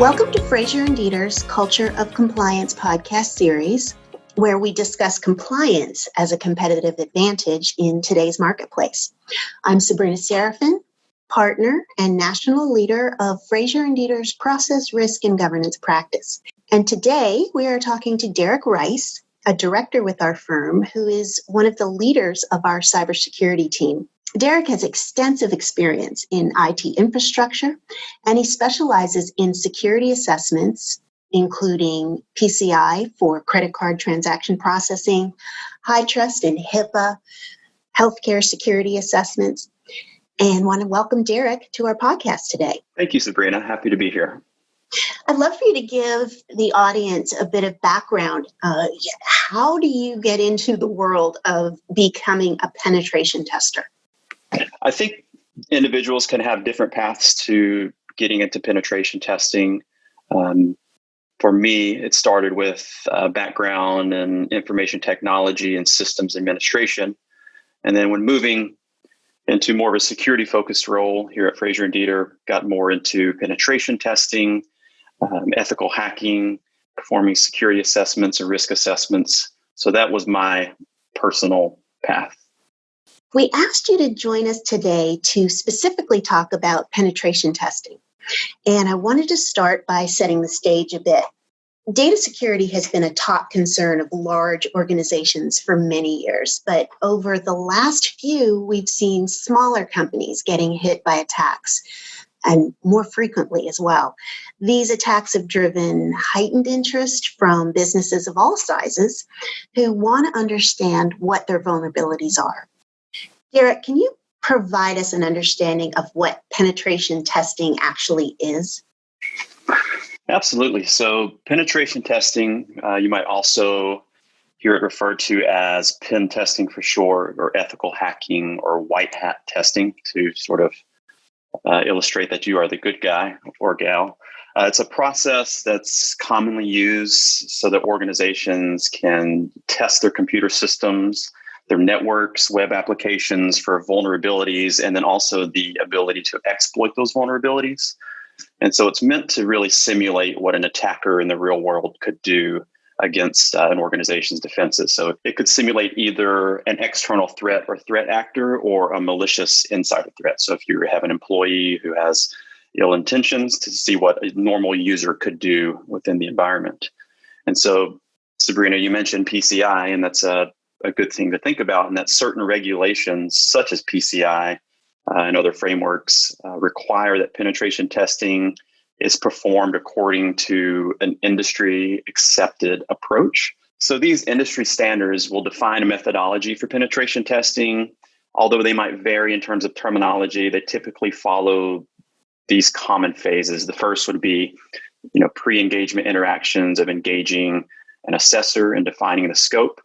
Welcome to Fraser and Dieter's Culture of Compliance podcast series, where we discuss compliance as a competitive advantage in today's marketplace. I'm Sabrina Serafin, partner and national leader of Fraser and Dieter's process, risk, and governance practice. And today we are talking to Derrick Rice, a director with our firm who is one of the leaders of our cybersecurity team. Derrick has extensive experience in IT infrastructure, and he specializes in security assessments, including PCI for credit card transaction processing, HITRUST and HIPAA, healthcare security assessments, and want to welcome Derrick to our podcast today. Thank you, Sabrina. Happy to be here. I'd love for you to give the audience a bit of background. How do you get into the world of becoming a penetration tester? I think individuals can have different paths to getting into penetration testing. For me, it started with a background in information technology and systems administration. And then when moving into more of a security-focused role here at Fraser and Dieter, got more into penetration testing, ethical hacking, performing security assessments and risk assessments. So that was my personal path. We asked you to join us today to specifically talk about penetration testing. And I wanted to start by setting the stage a bit. Data security has been a top concern of large organizations for many years, but over the last few, we've seen smaller companies getting hit by attacks, and more frequently as well. These attacks have driven heightened interest from businesses of all sizes who want to understand what their vulnerabilities are. Derrick, can you provide us an understanding of what penetration testing actually is? Absolutely. So penetration testing, you might also hear it referred to as pen testing for short, or ethical hacking, or white hat testing to sort of illustrate that you are the good guy or gal. It's a process that's commonly used so that organizations can test their computer systems, their networks, web applications for vulnerabilities, and then also the ability to exploit those vulnerabilities. And so it's meant to really simulate what an attacker in the real world could do against an organization's defenses. So it could simulate either an external threat or threat actor or a malicious insider threat. So if you have an employee who has ill intentions, to see what a normal user could do within the environment. And so, Sabrina, you mentioned PCI, and that's a good thing to think about, and that certain regulations such as PCI and other frameworks require that penetration testing is performed according to an industry accepted approach. So these industry standards will define a methodology for penetration testing. Although they might vary in terms of terminology, they typically follow these common phases. The first would be, pre-engagement interactions of engaging an assessor and defining the scope.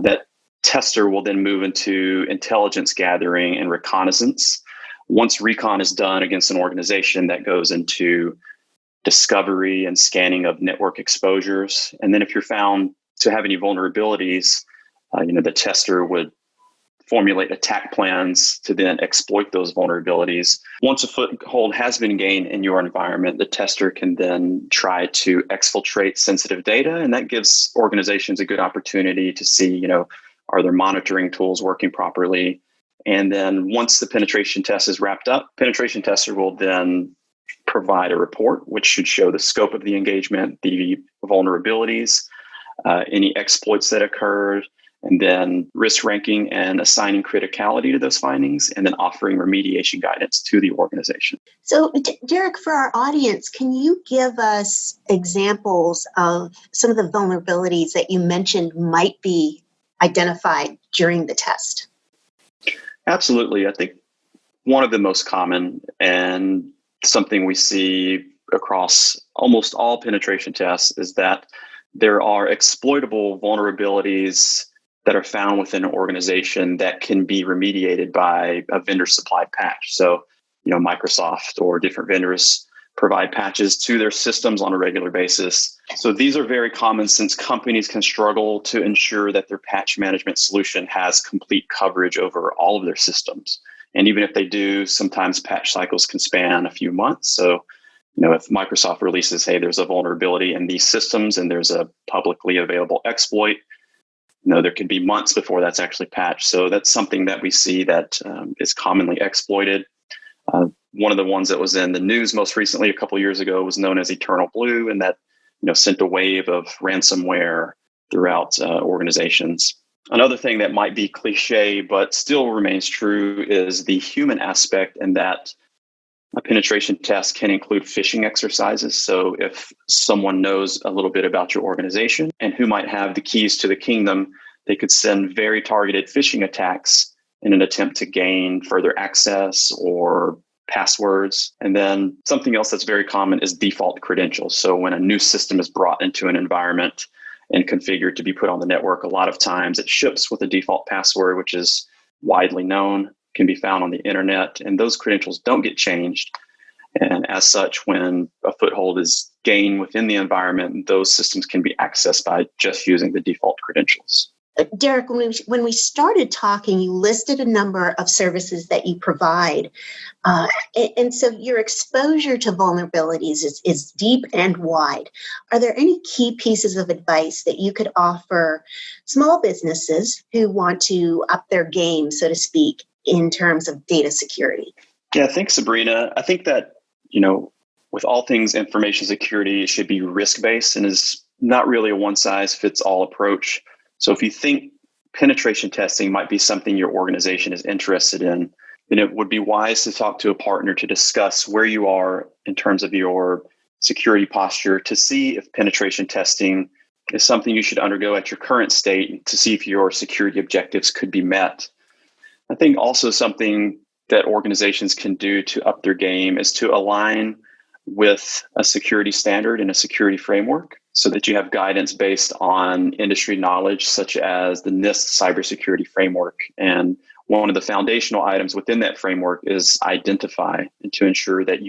That tester will then move into intelligence gathering and reconnaissance. Once recon is done against an organization, that goes into discovery and scanning of network exposures. And then if you're found to have any vulnerabilities, the tester would formulate attack plans to then exploit those vulnerabilities. Once a foothold has been gained in your environment, the tester can then try to exfiltrate sensitive data, and that gives organizations a good opportunity to see, are their monitoring tools working properly? And then once the penetration test is wrapped up, penetration tester will then provide a report, which should show the scope of the engagement, the vulnerabilities, any exploits that occurred, and then risk ranking and assigning criticality to those findings, and then offering remediation guidance to the organization. So, Derrick, for our audience, can you give us examples of some of the vulnerabilities that you mentioned might be identified during the test? Absolutely. I think one of the most common, and something we see across almost all penetration tests, is that there are exploitable vulnerabilities that are found within an organization that can be remediated by a vendor supplied patch. So, Microsoft or different vendors provide patches to their systems on a regular basis. So these are very common, since companies can struggle to ensure that their patch management solution has complete coverage over all of their systems. And even if they do, sometimes patch cycles can span a few months. So if Microsoft releases, hey, there's a vulnerability in these systems and there's a publicly available exploit, there could be months before that's actually patched. So that's something that we see that is commonly exploited. One of the ones that was in the news most recently, a couple of years ago, was known as Eternal Blue, and that sent a wave of ransomware throughout organizations. Another thing that might be cliche but still remains true is the human aspect, and that a penetration test can include phishing exercises. So if someone knows a little bit about your organization and who might have the keys to the kingdom, they could send very targeted phishing attacks in an attempt to gain further access or passwords. And then something else that's very common is default credentials. So when a new system is brought into an environment and configured to be put on the network, a lot of times it ships with a default password, which is widely known, can be found on the internet, and those credentials don't get changed. And as such, when a foothold is gained within the environment, those systems can be accessed by just using the default credentials. Derrick, when we started talking, you listed a number of services that you provide. And so your exposure to vulnerabilities is deep and wide. Are there any key pieces of advice that you could offer small businesses who want to up their game, so to speak, in terms of data security? Yeah, thanks, Sabrina. I think that, with all things information security, it should be risk-based and is not really a one-size-fits-all approach. So if you think penetration testing might be something your organization is interested in, then it would be wise to talk to a partner to discuss where you are in terms of your security posture, to see if penetration testing is something you should undergo at your current state, to see if your security objectives could be met. I think also something that organizations can do to up their game is to align with a security standard and a security framework so that you have guidance based on industry knowledge, such as the NIST cybersecurity framework. And one of the foundational items within that framework is identify, and to ensure that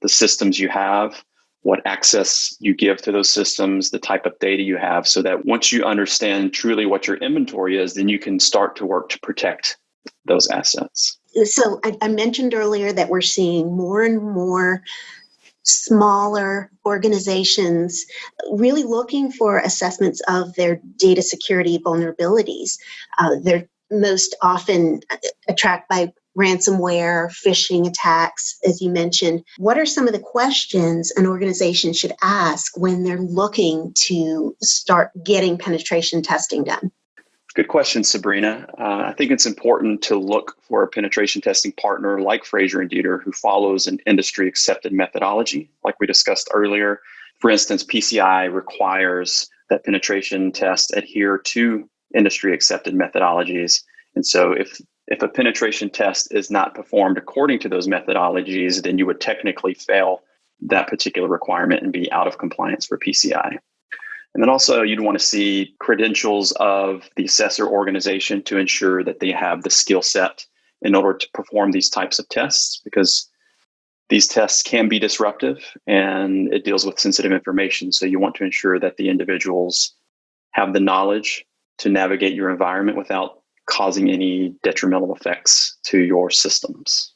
the systems you have, what access you give to those systems, the type of data you have, so that once you understand truly what your inventory is, then you can start to work to protect those assets. So I mentioned earlier that we're seeing more and more smaller organizations really looking for assessments of their data security vulnerabilities. They're most often attracted by ransomware, phishing attacks, as you mentioned. What are some of the questions an organization should ask when they're looking to start getting penetration testing done? Good question, Sabrina. I think it's important to look for a penetration testing partner like Fraser and Dieter who follows an industry accepted methodology, like we discussed earlier. For instance, PCI requires that penetration tests adhere to industry accepted methodologies. And so if a penetration test is not performed according to those methodologies, then you would technically fail that particular requirement and be out of compliance for PCI. And then also you'd want to see credentials of the assessor organization to ensure that they have the skill set in order to perform these types of tests, because these tests can be disruptive and it deals with sensitive information. So you want to ensure that the individuals have the knowledge to navigate your environment without causing any detrimental effects to your systems.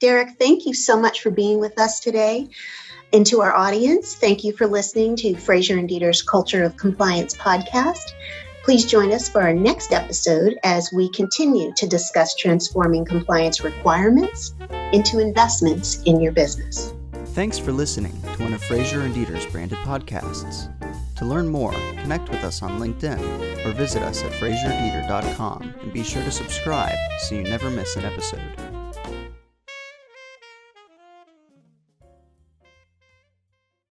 Derrick, thank you so much for being with us today. And to our audience, thank you for listening to Fraser and Dieter's Culture of Compliance podcast. Please join us for our next episode as we continue to discuss transforming compliance requirements into investments in your business. Thanks for listening to one of Fraser and Dieter's branded podcasts. To learn more, connect with us on LinkedIn or visit us at FraserDieter.com, and be sure to subscribe so you never miss an episode.